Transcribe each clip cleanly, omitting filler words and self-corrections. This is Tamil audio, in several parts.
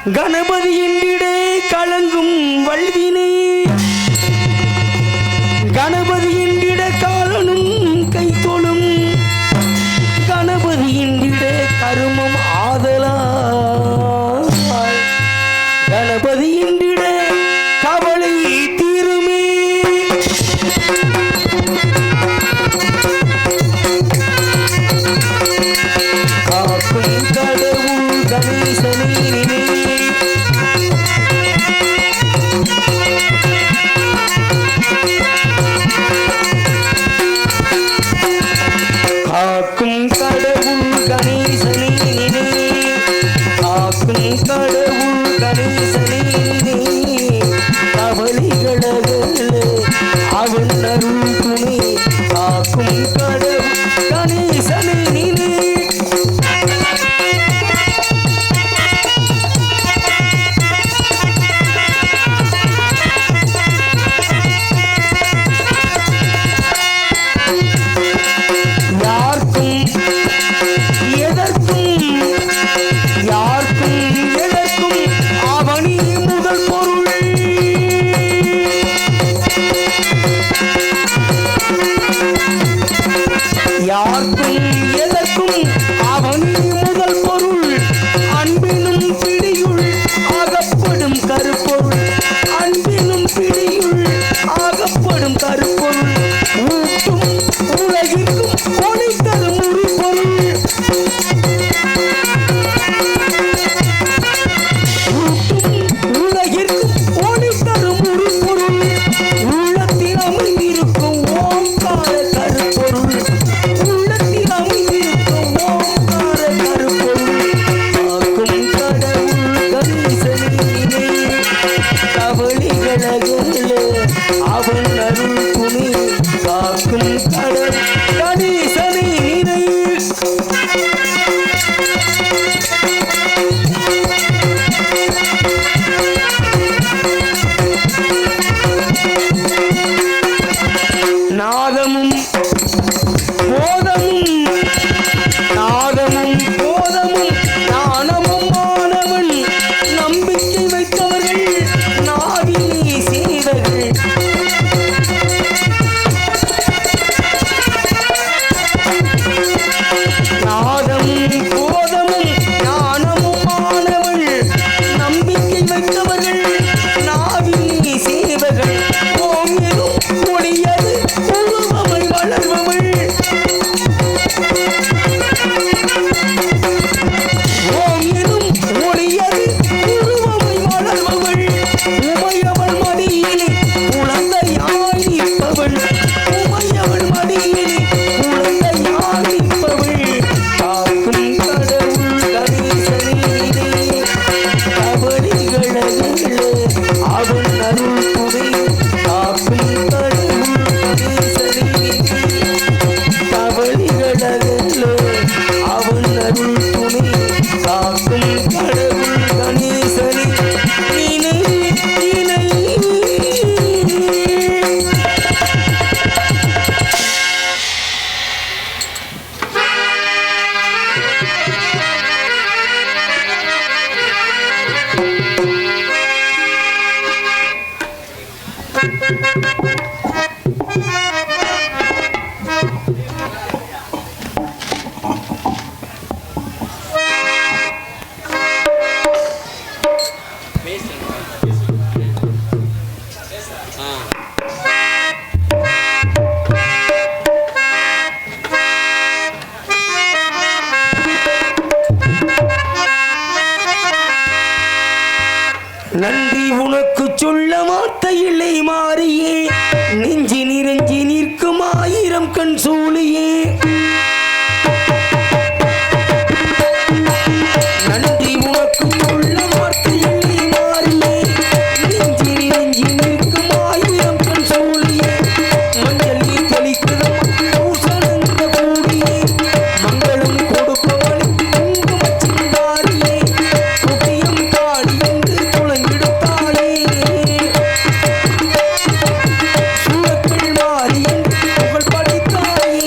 கணபதியின்றிடே கலங்கும் வல்வினை கணபதியின்றிட காலனும் கை தொழும் கணபதியின்றிடே கருமம் ஆதலா கணபதியின்றிட கவலை தீருமே காக்கும் கடவுள் கணேசனே காக்கும் கடவுள் கணேசனே காக்கும் கடவுள் கணேசனே கவலைகளகல அவன் அருள் துணை காக்கும் கடவுள் கணேசனே நன்றி உனக்கு சொல்ல வார்த்தையில்லை மாறியே நெஞ்சி நிறைஞ்சி நிற்கும் ஆயிரம் கண் சூழியே நன்றி உனக்கு சொல்ல வார்த்தையில்லை மாறியே நெஞ்சி நிறைஞ்சி நிற்கும் ஆயிரம் கண் சூழியே மஞ்சள் நீர் தெளிக்கிறோம் பூசணங்க கூடியே மங்களும் கொடுப்பவள் குங்குமச்சிந்தாரியே குட்டியம் காளி என்று துளையெடுத்தாயே சூழக்கள் மாறி என்று புகழ் படைத்தாயே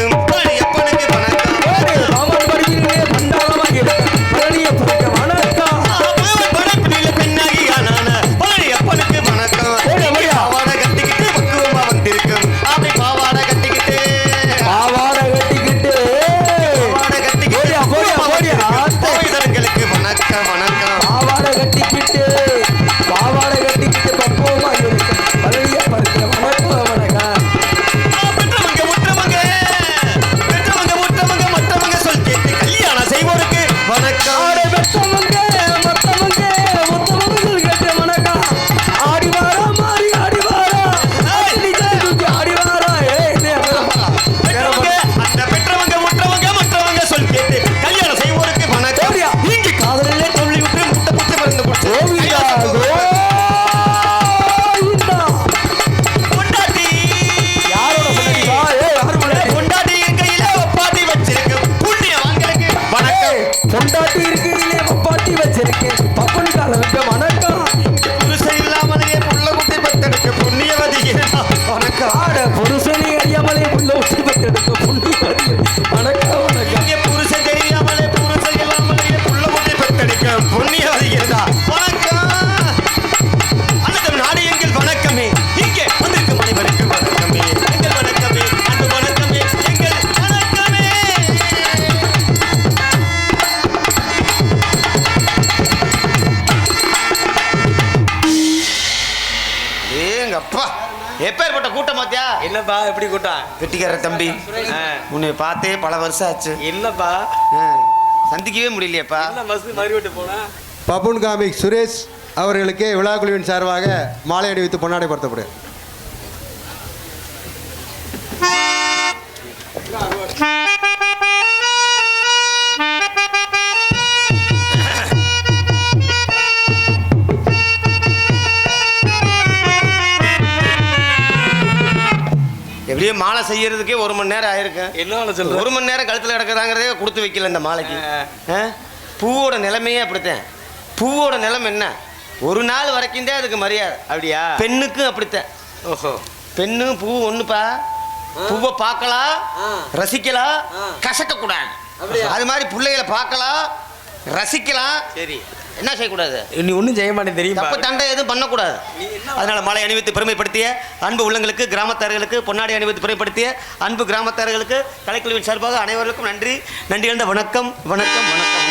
இருக்கும் பழனியப்பனுக்கு வணக்கம். பாவாடை படுக்கையிலே பண்டாரமாக இருக்கும் பழனியப்பனுக்கு வணக்கம். படப்பிடியில பெண்ணாகி ஆனான பழனியப்பனுக்கு வணக்கம். பாவாடை கட்டிக்கிட்டு பக்குவமா வந்திருக்கும் அப்படி பாவாடை கட்டிக்கிட்டு கோயில்களுக்கு வணக்கம் வணக்கம். பாவாடை கட்டிக்கிட்டு பக்குவமா இருக்கும் பழனியப்பனுக்கு வணக்கம் வணக்கம். மற்றவங்க சொல் கேட்டு கல்யாணம் செய்வோருக்கு வணக்கம். மொத்தவங்க சொல் கேட்டு வணக்கம். ஆடி வாரா மாறி ஆடி வாரா ஆடி வாரா. மற்றவங்க சொல் கேட்டு கல்யாணம் செய்வோருக்கு வணக்கம். இங்கு காதலிலே தொழில் விட்டு முட்டை குத்து மருந்து குடிச்சு பொண்டாட்டி இருக்கையிலே ஒப்பாட்டி வச்சிருக்கேன் பப்பன் காலத்துக்கு வணக்கம். புருஷன் இல்லாமலேயே புள்ள குட்டி பத்தெடுக்க புண்ணியவதியே வணக்கம். புருஷனை அறியாமலே புள்ள ஊசி பத்தெடுக்க புண்ணியவதி வணக்கம் வணக்கம். இங்கே புருஷன் தெரியாமலே புருஷன் இல்லாமலேயே புள்ள குட்டி பத்தெடுக்க புண்ணியவதியே வணக்கம். அண்ணன் நாடு எங்கள் வணக்கமே இங்கே வந்திருக்கும் அனைவருக்கு வணக்கமே எங்கள் வணக்கமே அந்த வணக்கமே எங்கள் வணக்கமே. ஏங்கப்பா எப்பேற்பட்ட கூட்டம் பாத்தியா? என்னப்பா எப்படி கூட்டம்? வெட்டிக்கார தம்பி உன்னை பார்த்தே பல வருஷம் ஆச்சு. இல்லப்பா சந்திக்கவே முடியலையப்பா. மறுபடியும் போனா பப்புன் காமிக் சுரேஷ் அவர்களுக்கு விழா குழுவின் சார்பாக மாலை அணிவித்து பொன்னாடை படுத்தப்படும். எப்படியே மாலை செய்யறதுக்கே 1 மணி நேரம் ஆயிருக்கும். என்ன சொல்ற? 1 மணி நேரம் கழுத்துல கிடக்குறாங்கிறதே கொடுத்து வைக்கல இந்த மாலைக்கு. பூவோட நிலைமையே அப்படித்தான். பூவோட நிலைமை என்ன? ஒரு நாள் வரைக்கும் தான் அதுக்கு மரியாதை. அப்படியா? பெண்ணுக்கும் அப்படித்தான். ஓஹோ. பெண்ணு பூ ஒண்ணுப்பா. பூவை பார்க்கலாம் ரசிக்கலாம் கசக்க கூடாது. அது மாதிரி பிள்ளைகளை பார்க்கலாம் ரசிக்கலாம். சரி என்ன செய்யக்கூடாது? நீ ஒன்றும் செய்ய மாட்டேன் தெரியும். தப்பு தண்டை எதுவும் பண்ணக்கூடாது. அதனால மாலை அணிவித்து பெருமைப்படுத்திய அன்பு உள்ளங்களுக்கு கிராமத்தார்களுக்கு பொன்னாடி அணிவித்து பெருமைப்படுத்திய அன்பு கிராமத்தார்களுக்கு கலைக்குழுவின் சார்பாக அனைவருக்கும் நன்றி நன்றி எழுந்த வணக்கம் வணக்கம் வணக்கம்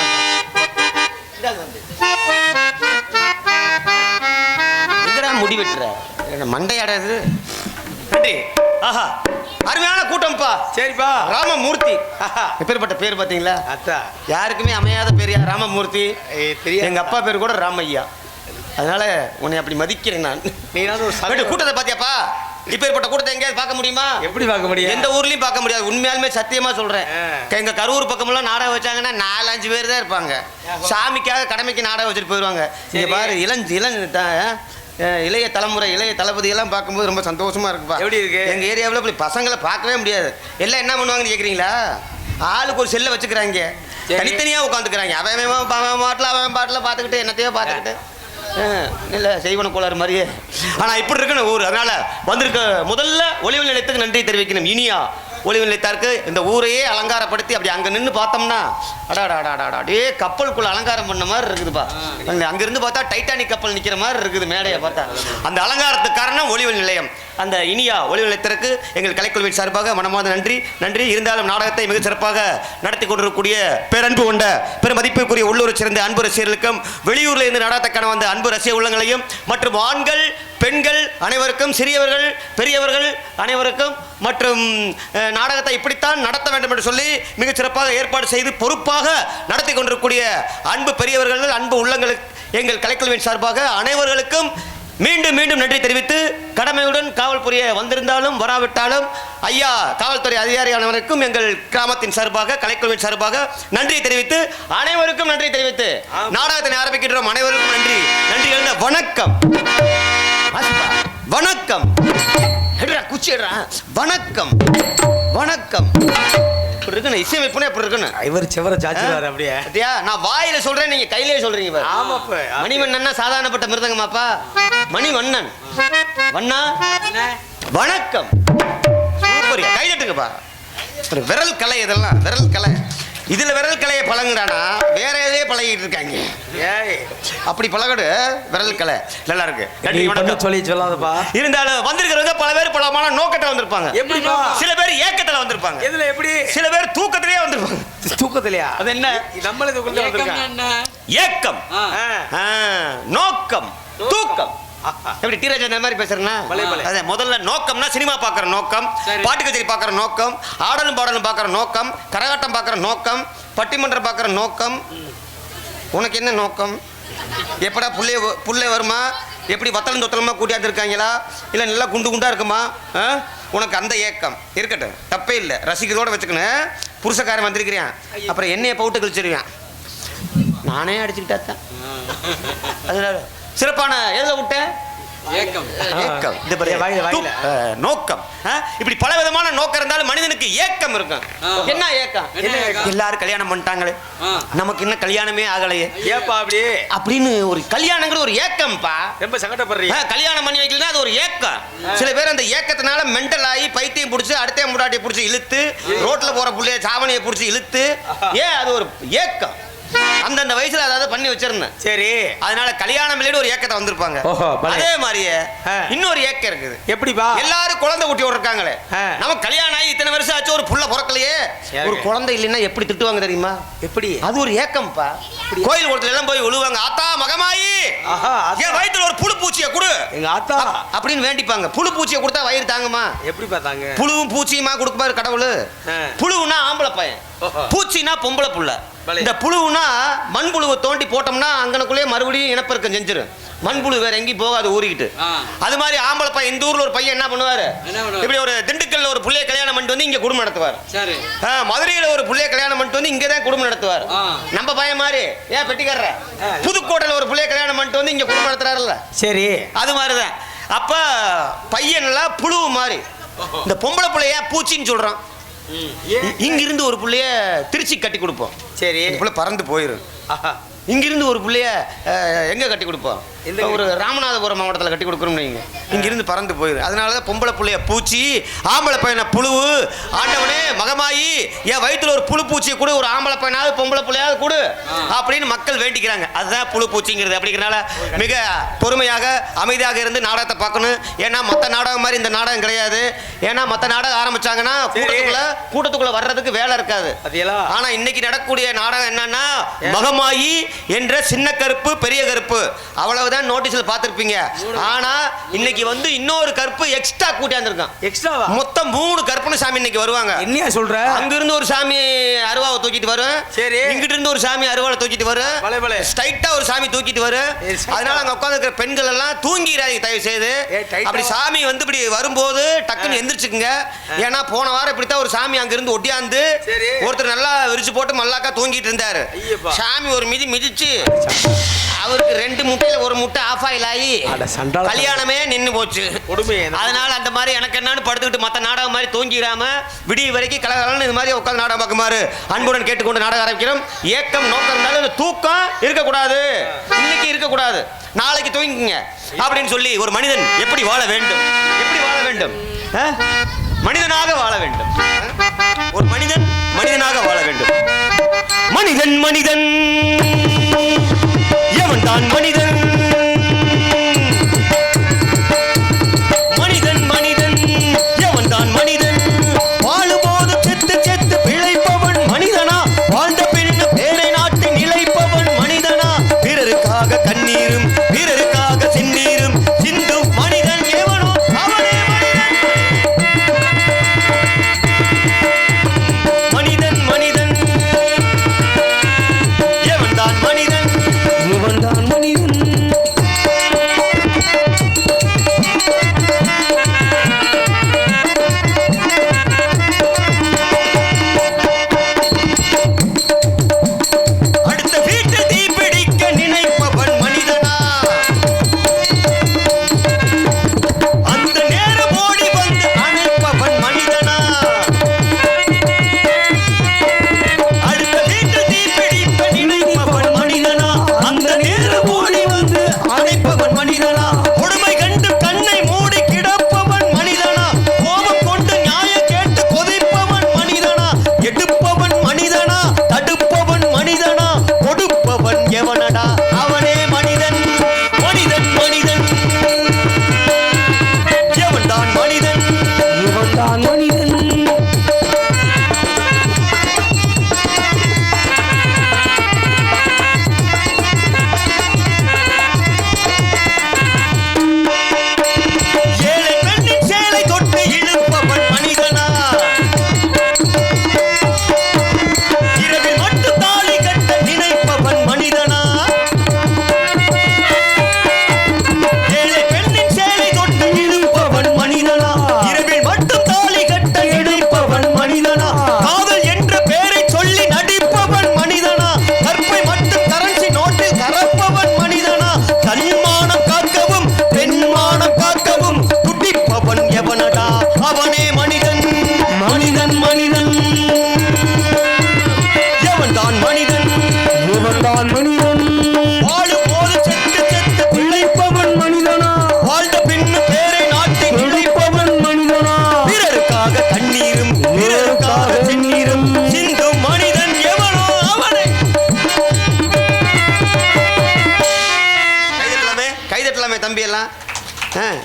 வணக்கம். முடி வெட்டுற மண்டையாடாது. நன்றி. ஆஹா அருமையான கூட்டம்ப்பா. சரிப்பா. ராமமூர்த்தி எப்பேற்பட்ட பேர் பார்த்தீங்களா? அத்தா யாருக்குமே அமையாத பேர் ராமமூர்த்தி. எங்க அப்பா பேர் கூட ராமையா. அதனால உன்னை அப்படி மதிக்கிறேன் நான். நீ கூட்டத்தை பாத்தியாப்பா? இப்பேற்பட்ட கூட்டத்தை எங்கேயாவது பார்க்க முடியுமா? எப்படி பார்க்க முடியும்? எந்த ஊர்லயும் பார்க்க முடியாது. உண்மையாலுமே சத்தியமா சொல்றேன். எங்க கரூர் பக்கமெல்லாம் நாடகம் வச்சாங்கன்னா 4-5 பேர் தான் இருப்பாங்க. சாமிக்காக கடமைக்கு நாடகம் வச்சுட்டு போயிடுவாங்க. இங்க பாரு இளைய தலைமுறை இளைய தளபதி எல்லாம் பார்க்கும்போது ரொம்ப சந்தோஷமா இருக்குப்பா. எப்படி இருக்கு? எங்க ஏரியாவில் இப்படி பசங்களை பார்க்கவே முடியாது. எல்லாம் என்ன பண்ணுவாங்கன்னு கேட்குறீங்களா? ஆளுக்கு ஒரு செல்லை வச்சுக்கிறாங்க. தனித்தனியா உட்காந்துக்கிறாங்க. அவன் பாட்டில் பார்த்துக்கிட்டு என்னத்தையோ பார்த்துக்கிட்டு இல்லை செய்வன கோளாறு மாதிரியே. ஆனால் இப்படி இருக்குன்னு ஊர். அதனால வந்திருக்க முதல்ல ஒளிவு நிலையத்துக்கு நன்றி தெரிவிக்கணும். இனியா ஒளிவு நிலையத்தாருக்கு இந்த ஊரையே அலங்காரப்படுத்தி அப்படி அங்கே நின்று பார்த்தோம்னா அடாடாடாடே கப்பலுக்குள்ள அலங்காரம் பண்ண மாதிரி இருக்குதுப்பா. அங்கிருந்து பார்த்தா டைட்டானிக் கப்பல் நிற்கிற மாதிரி இருக்குது மேடையை பார்த்தா. அந்த அலங்காரத்துக்கு காரணம் ஒளிவு நிலையம். அந்த இனியா ஒளிவு நிலையத்திற்கு எங்கள் கலைக்குழுவின் சார்பாக மனமார்ந்த நன்றி நன்றி. இருந்தாலும் நாடகத்தை மிக சிறப்பாக நடத்தி கொண்டிருக்கக்கூடிய பேரன்பு கொண்ட பெருமதிப்புக்குரிய உள்ளூர் சிறந்த அன்பு ரசிகர்களுக்கும் வெளியூரில் இருந்து நாடகத்தை காண வந்த அன்பு ரசிக உள்ளங்களையும் மற்றும் ஆண்கள் பெண்கள் அனைவருக்கும் சிறியவர்கள் பெரியவர்கள் அனைவருக்கும் மற்றும் நாடகத்தை இப்படித்தான் நடத்த வேண்டும் என்று சொல்லி மிக சிறப்பாக ஏற்பாடு செய்து பொறுப்பாக நடத்தி கொண்டிருக்கக்கூடிய அன்பு பெரியவர்கள் அன்பு உள்ளங்களுக்கு எங்கள் கலைக்குழுவின் சார்பாக அனைவர்களுக்கும் மீண்டும் மீண்டும் நன்றி தெரிவித்து கடமையுடன் காவல் புரிய வந்திருந்தாலும் வராவிட்டாலும் ஐயா காவல்துறை அதிகாரியானவருக்கும் எங்கள் கிராமத்தின் சார்பாக கலைக்குழுவின் சார்பாக நன்றி தெரிவித்து அனைவருக்கும் நன்றி தெரிவித்து நாடகத்தினை ஆரம்பிக்கின்றோம். அனைவருக்கும் நன்றி நன்றி எழுந்த வணக்கம் வணக்கம் குச்சிடுறா வணக்கம் வணக்கம். இசையமைப்புனா எப்படி இருக்குன்னு இவர் செவர சாச்சிவாரு அப்படியே. நான் வாயில சொல்றேன் நீங்க கையிலே சொல்றீங்க. ஆமாப்பா. மணிவண்ணன்னா சாதாரணப்பட்ட மிருதங்கமாப்பா. மணிவண்ணன் வண்ணா வணக்கம். சூப்பர். கை தட்டுங்கப்பா. விரல் கலை இதெல்லாம் விரல் கலை. இதுல விரல் கலையை பழங்குறானா வேற எதையே பழகிட்டு இருக்காங்க. ஏய் அப்படி பழகடு விரல் கலை நல்லா இருக்கு. சொல்லி சொல்லாதப்பா. இருந்தாலும் வந்திருக்கிறவங்க பல பேர் பலமான நோக்கத்தை வந்திருப்பாங்க. எப்படிப்பா? சில பேர் ஏக்கத்துல வந்திருப்பாங்க. எதுல எப்படி? சில பேர் தூக்கத்திலேயே வந்திருப்பாங்க. தூக்கத்திலையா? அது என்ன? நம்மளே தூக்கத்துல வந்திருக்காங்க. ஏக்கம், நோக்கம், தூக்கம். எப்படி டீராஜ் அந்த மாதிரி பேசுறேன்னா அதே முதல்ல நோக்கம்னா சினிமா பார்க்குற நோக்கம், பாட்டு கச்சேரி பார்க்குற நோக்கம், ஆடலும் பாடலும் பார்க்குற நோக்கம், கரகாட்டம் பார்க்குற நோக்கம், பட்டிமன்றம் பார்க்குற நோக்கம். உனக்கு என்ன நோக்கம்? எப்படா புள்ளே வருமா? எப்படி வத்தலும் தொத்தலமா கூட்டியாந்துருக்காங்களா இல்லை நல்லா குண்டு குண்டா இருக்குமா? உனக்கு அந்த ஏக்கம் இருக்கட்டும், தப்பே இல்லை, ரசிக்கிறதோட வச்சுக்கணும். புருஷக்காரன் வந்திருக்கிறேன் அப்புறம் என்னைய பவுட்டு கழிச்சிருவேன், நானே அடிச்சுக்கிட்டா தான். அதனால சிறப்பான எதுல விட்டேன்? நோக்கம். இப்படி பல விதமான நோக்கம் இருந்தாலும் மனிதனுக்கு ஏக்கம் இருக்கும். என்ன ஏக்கம்? எல்லாரும் கல்யாணம் பண்ணிட்டாங்களே, நமக்கு இன்னும் கல்யாணமே ஆகலையே, ஏப்பா அப்படி அப்படின்னு ஒரு கல்யாணங்கிற ஒரு ஏக்கம்பா. ரொம்ப சங்கடப்படுறீங்க. கல்யாணம் பண்ணி வைக்கலன்னா அது ஒரு ஏக்கம். சில பேர் அந்த ஏக்கத்தினால மென்டல் ஆகி பைத்தியம் பிடிச்சி அடுத்த முடாட்டியை பிடிச்சி இழுத்து ரோட்ல போற புள்ளைய சாவணியை பிடிச்சி இழுத்து, ஏன் அது ஒரு ஏக்கம். அந்தந்த வயசுல அதாவது பண்ணி வச்சிருந்தேன். சரி, அதனால கல்யாணம் இல்லைன்னு ஒரு ஏக்கத்தை வந்திருப்பாங்க. அதே மாதிரியே இன்னொரு ஏக்கம் இருக்குது. எப்படிப்பா? எல்லாரும் குழந்தை குட்டி இருக்காங்களே, நமக்கு கல்யாணம் ஆகி இத்தனை வருஷம் ஆச்சு, ஒரு புள்ள பிறக்கலையே, ஒரு குழந்தை இல்லைன்னா எப்படி திட்டுவாங்க தெரியுமா? எப்படி? அது ஒரு ஏக்கம்ப்பா. கோயில் குளத்துல எல்லாம் போய் விழுவாங்க, ஆத்தா மகமாயி என் வயிற்றுல ஒரு புழு பூச்சியை கொடு எங்க ஆத்தா அப்படின்னு வேண்டிப்பாங்க. புழு பூச்சியை கொடுத்தா வயிறு தாங்குமா? எப்படி பார்த்தாங்க? புழுவும் பூச்சியுமா கொடுப்பாரு கடவுள். புழுவுனா ஆம்பளை பையன், பூச்சினா பொம்பளை புள்ள. இந்த புழுவுனா மண்புழுவை தோண்டி போட்டோம்னா அங்கனக்குள்ளே மறுபடியும் இனப்பெருக்கம் செஞ்சிடும். மண்புழு வேற எங்கேயும் போகாது, ஊறிக்கிட்டு. அது மாதிரி ஆம்பளை பையன் இந்த ஊர்ல ஒரு பையன் என்ன பண்ணுவாரு, இப்படி ஒரு திண்டுக்கல்ல ஒரு புள்ளைய கல்யாணம் பண்ணிட்டு வந்து இங்க குடும்பம் நடத்துவார். மதுரையில ஒரு புள்ளைய கல்யாணம் பண்ணிட்டு வந்து இங்கதான் குடும்பம் நடத்துவார். நம்ம பையன் மாதிரி ஏன் பெட்டிக்காரர புதுக்கோட்டையில ஒரு புள்ளைய கல்யாணம் பண்ணிட்டு வந்து இங்க குடும்பம் நடத்துறாருல்ல, சரி அது மாதிரிதான். அப்ப பையன் எல்லாம் புழு மாதிரி. இந்த பொம்பளை புள்ளைய பூச்சின்னு சொல்றான். இங்கிருந்து ஒரு புள்ளைய திருச்சி கட்டி கொடுப்போம். சரி, புள்ள பறந்து போயிரும். இங்கிருந்து ஒரு புள்ளைய எங்க கட்டி கொடுப்போம்? ஒரு ராமநாதபுரம் மாவட்டத்தில் கட்டி கொடுக்குறோம்னு வைங்க, இங்கிருந்து பறந்து போயிடும். அதனால தான் பொம்பளை புள்ளைய பூச்சி, ஆம்பளை பையனை புழுவு. ஆண்டவனே மகமாயி என் வயிற்றுல ஒரு புழு பூச்சியை கொடு, ஒரு ஆம்பளை பையனாவது பொம்பளை புள்ளையாவது கொடு அப்படின்னு மக்கள் வேண்டிக்கிறாங்க. அதுதான் புழு பூச்சிங்கிறது. அப்படிங்கிறனால மிக பொறுமையாக அமைதியாக இருந்து நாடகத்தை பார்க்கணும். ஏன்னா மற்ற நாடகம் மாதிரி இந்த நாடகம் கிடையாது. ஏன்னா மற்ற நாடகம் ஆரம்பிச்சாங்கன்னா கூட்டத்துக்குள்ள வர்றதுக்கு வேலை இருக்காது. ஆனா இன்னைக்கு நடக்கக்கூடிய நாடகம் என்னன்னா மகமாயி என்ற சின்ன கருப்பு பெரிய கருப்பு, அவ்வளவுதான் நோட்டீஸ்ல பாத்திருப்பீங்க. ஆனா இன்னைக்கு வந்து இன்னொரு கருப்பு எக்ஸ்ட்ரா கூட்டியாந்துருக்கான். எக்ஸ்ட்ராவா? மொத்தம் 3 கருப்புன்னு சாமி இன்னைக்கு வருவாங்க. என்னையா சொல்ற? அங்க இருந்து ஒரு சாமி அருவாவை தூக்கிட்டு வரும். சரி, இங்கிட்ட இருந்து ஒரு சாமி அருவாவை தூக்கிட்டு வரும். ஸ்ட்ரைட்டா ஒரு சாமி தூக்கிட்டு வரும். அதனால அங்க உட்கார்ந்து இருக்கிற பெண்கள் எல்லாம் தூங்கிடாதீங்க தயவு செய்து. அப்படி சாமி வந்து இப்படி வரும்போது டக்குன்னு எந்திரிச்சுக்குங்க. ஏன்னா போன வாரம் இப்படித்தான் ஒரு சாமி அங்க இருந்து ஒட்டியாந்து ஒருத்தர் நல்லா விரிச்சு போட்டு மல்லாக்கா தூங்கிட்டு இருந்தாரு. சாமி ஒரு மிதிச்சு அவருக்கு 2 முட்டையில ஒரு முட்டை ஆஃப் ஆயில் ஆகி கல்யாணமே நின்னு போச்சு. அதனால அந்த மாதிரி எனக்கு என்னன்னு படுத்துக்கிட்டு மற்ற நாடகம் மாதிரி தூங்கிடாம விடிய வரைக்கும் கலகலன்னு இது மாதிரி உட்காந்து நாடகம் பார்க்குமாறு அன்புடன் கேட்டுக்கொண்டு நாடகம் ஆரம்பிக்கிறோம். ஏக்கம் நோக்கம் இருந்தாலும் தூக்கம் இருக்கக்கூடாது, இன்னைக்கு இருக்கக்கூடாது, நாளைக்கு தூங்கிங்க அப்படின்னு சொல்லி ஒரு மனிதன் எப்படி வாழ வேண்டும், எப்படி வாழ வேண்டும், மனிதனாக வாழ வேண்டும். ஒரு மனிதன் மனிதனாக வாழ வேண்டும். மனிதன் மனிதன் எவன் தான் மனிதன், மனிதன் மனிதன் எவன் தான் மனிதன், வாழும்போது செத்து செத்து பிழைப்பவன் மனிதனா, வாழ்ந்த பின்னும் பேரை நாட்டி நிலைப்பவன் மனிதனா, பிறருக்காக கண்ணீரும் பிறருக்காக சிந்தீரும் சிந்தும் மனிதன் எவனோ அவனே மனிதன். மனிதன் மனிதன் எவன்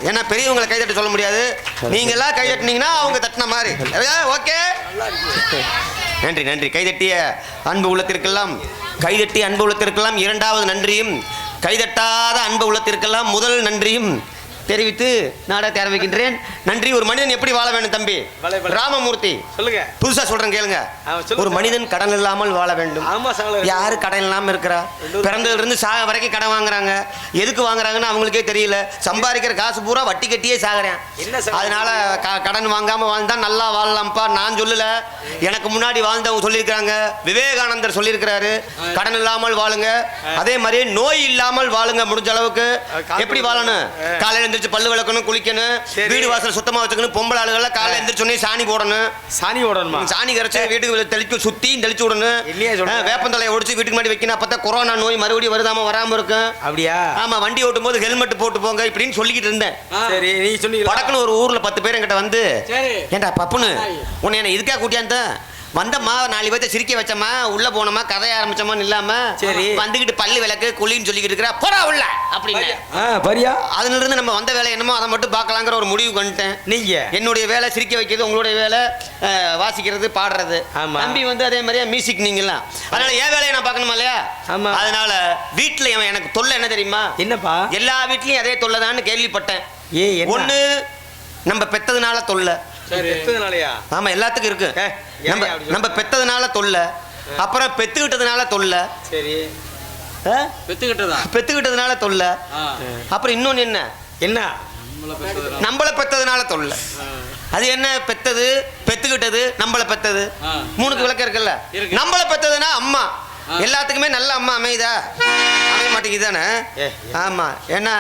ஏன்னா பெரியவங்களை கை தட்ட சொல்ல முடியாது. நீங்க எல்லாம் கை தட்டினீங்கன்னா அவங்க தட்டின மாதிரி. ஓகே, நன்றி நன்றி. கைதட்டிய அன்பு உள்ளத்திற்கெல்லாம், கைதட்டிய அன்பு உள்ளத்திற்கெல்லாம் இரண்டாவது நன்றியும், கைதட்டாத அன்பு உள்ளத்திற்கெல்லாம் முதல் நன்றியும் தெரிவித்து நாடகத்தை ஆரம்பிக்கின்றேன். நன்றி. ஒரு மனிதன் எப்படி வாழ வேண்டும் தம்பி? ராமமூர்த்தி சொல்லுங்க. புதுசா சொல்றேன் கேளுங்க. ஒரு மனிதன் கடன் இல்லாமல் வாழ வேண்டும். யாரு கடன் இல்லாம இருக்கிறா? பிறந்ததுல இருந்து சாக வரைக்கும் கடன் வாங்குறாங்க. எதுக்கு வாங்குறாங்கன்னு அவங்களுக்கே தெரியல. சம்பாதிக்கிற காசு பூரா வட்டி கட்டியே சாகுறேன். அதனால கடன் வாங்காம வாழ்ந்தா நல்லா வாழலாம்ப்பா. நான் சொல்லல, எனக்கு முன்னாடி வாழ்ந்தவங்க சொல்லியிருக்கிறாங்க. விவேகானந்தர் சொல்லியிருக்கிறாரு, கடன் இல்லாமல் வாழுங்க. அதே மாதிரி நோய் இல்லாமல் வாழுங்க. முடிஞ்ச அளவுக்கு எப்படி வாழணும்? காலையில எந்திரிச்சு பல்லு விளக்கணும், குளிக்கணும், வீடு வாசல் சுத்தமா வச்சுக்கணும். பொம்பளை ஆளுகள் காலையில எந்திரிச்சோடனே சாணி போடணும். சாணி போடணுமா? சாணி கரைச்சு வீட்டுக்கு தெளிச்சு சுத்தி தெளிச்சு விடணும். வேப்பந்தலையை ஒடிச்சு வீட்டுக்கு முன்னாடி வைக்கணும். அப்பதான் கொரோனா நோய் மறுபடியும் வருதாம வராம இருக்கும். அப்படியா? ஆமா. வண்டி ஓட்டும் போது ஹெல்மெட் போட்டு போங்க இப்படின்னு சொல்லிக்கிட்டு இருந்தேன். சரி, நீ சொல்லி படக்குன்னு ஒரு ஊர்ல 10 பேர் என்கிட்ட வந்து, ஏண்டா பப்புன்னு உன்னை என்ன இதுக்கா கூட்டியாந்த வந்தம்மா, 4 பேர்த்த சிரிக்க வச்சம்மா, உள்ள போனோமா, கதைய ஆரம்பிச்சோமான்னு இல்லாம சரி வந்துகிட்டு பல்லு விளக்கு குளின்னு சொல்லிக்கிட்டு இருக்கிறா, போறா உள்ள அப்படின்னு. அதுல இருந்து நம்ம வந்த வேலை என்னமோ அதை மட்டும் பார்க்கலாங்கிற ஒரு முடிவு பண்ணிட்டேன். நீங்க என்னுடைய வேலை சிரிக்க வைக்கிறது, உங்களுடைய வேலை வாசிக்கிறது, பாடுறது. தம்பி வந்து அதே மாதிரியா மியூசிக் நீங்கலாம். அதனால என் வேலையை நான் பார்க்கணுமா இல்லையா? அதனால வீட்டுல எனக்கு தொல்லை என்ன தெரியுமா? என்னப்பா? எல்லா வீட்லயும் அதே தொல்லைதான்னு கேள்விப்பட்டேன். ஒண்ணு நம்ம பெத்ததுனால தொல்லை. ஆமா, எல்லாத்துக்கும் இருக்கு. நம்ம பெத்ததுனால தொல்லை, அப்புறம் பெத்துக்கிட்டதுனால தொல்லை. சரி, பெத்துக்கிட்டதுனால தொல்லை. அப்புறம் இன்னொன்னு என்ன? என்ன? நம்மள பெத்ததுனால தொல்லை. அது என்ன? பெத்தது, பெத்துக்கிட்டது, நம்மள பெத்தது, 3க்கு விளக்கம் இருக்குல்ல. நம்மள பெத்ததுன்னா அம்மா. எல்லாத்துக்குமே நல்ல அம்மா அமையுதா? அமைய மாட்டேங்குது தானே? ஆமா. ஏன்னா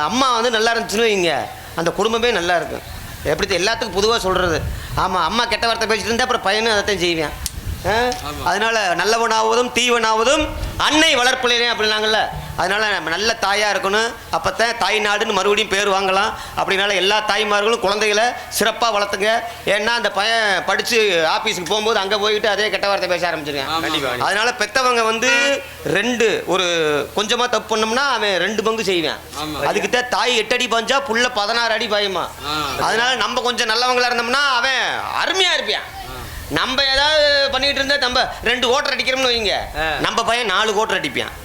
அம்மா வந்து நல்லா இருந்துச்சுன்னு வைங்க, அந்த குடும்பமே நல்லா இருக்கும். எப்படி எல்லாத்துக்கும் பொதுவாக சொல்கிறது. ஆமாம், அம்மா கெட்ட வார்த்தை பேசிட்டு இருந்தால் அப்புறம் பையனும் அதைத்தான் செய்வேன். அதனால நல்லவனாவதும் தீவனாவதும் அன்னை வளர்ப்புலேனே அப்படின்னாங்கல்ல. அதனால நம்ம நல்ல தாயாக இருக்கணும். அப்போத்தான் தாய் நாடுன்னு மறுபடியும் பேர் வாங்கலாம். அப்படின்னால எல்லா தாய்மார்களும் குழந்தைகளை சிறப்பாக வளர்த்துங்க. ஏன்னா அந்த பையன் படித்து ஆஃபீஸுக்கு போகும்போது அங்கே போயிட்டு அதே கெட்ட வார்த்தை பேச ஆரம்பிச்சிருக்கேன். அதனால பெற்றவங்க வந்து ஒரு கொஞ்சமாக தப்பு பண்ணோம்னா அவன் 2 பங்கு செய்வேன். அதுக்குத்தான் தாய் 8 அடி பாஞ்சா புள்ள 16 அடி பாயுமா. அதனால நம்ம கொஞ்சம் நல்லவங்களா இருந்தோம்னா அவன் அருமையாக இருப்பான். நம்ம ஏதாவது பண்ணிட்டு இருந்தா நம்ம 2 கோட்டர் அடிக்கிறோம்னு வைங்க, நம்ம பையன் 4 கோட்டர் அடிப்பான்.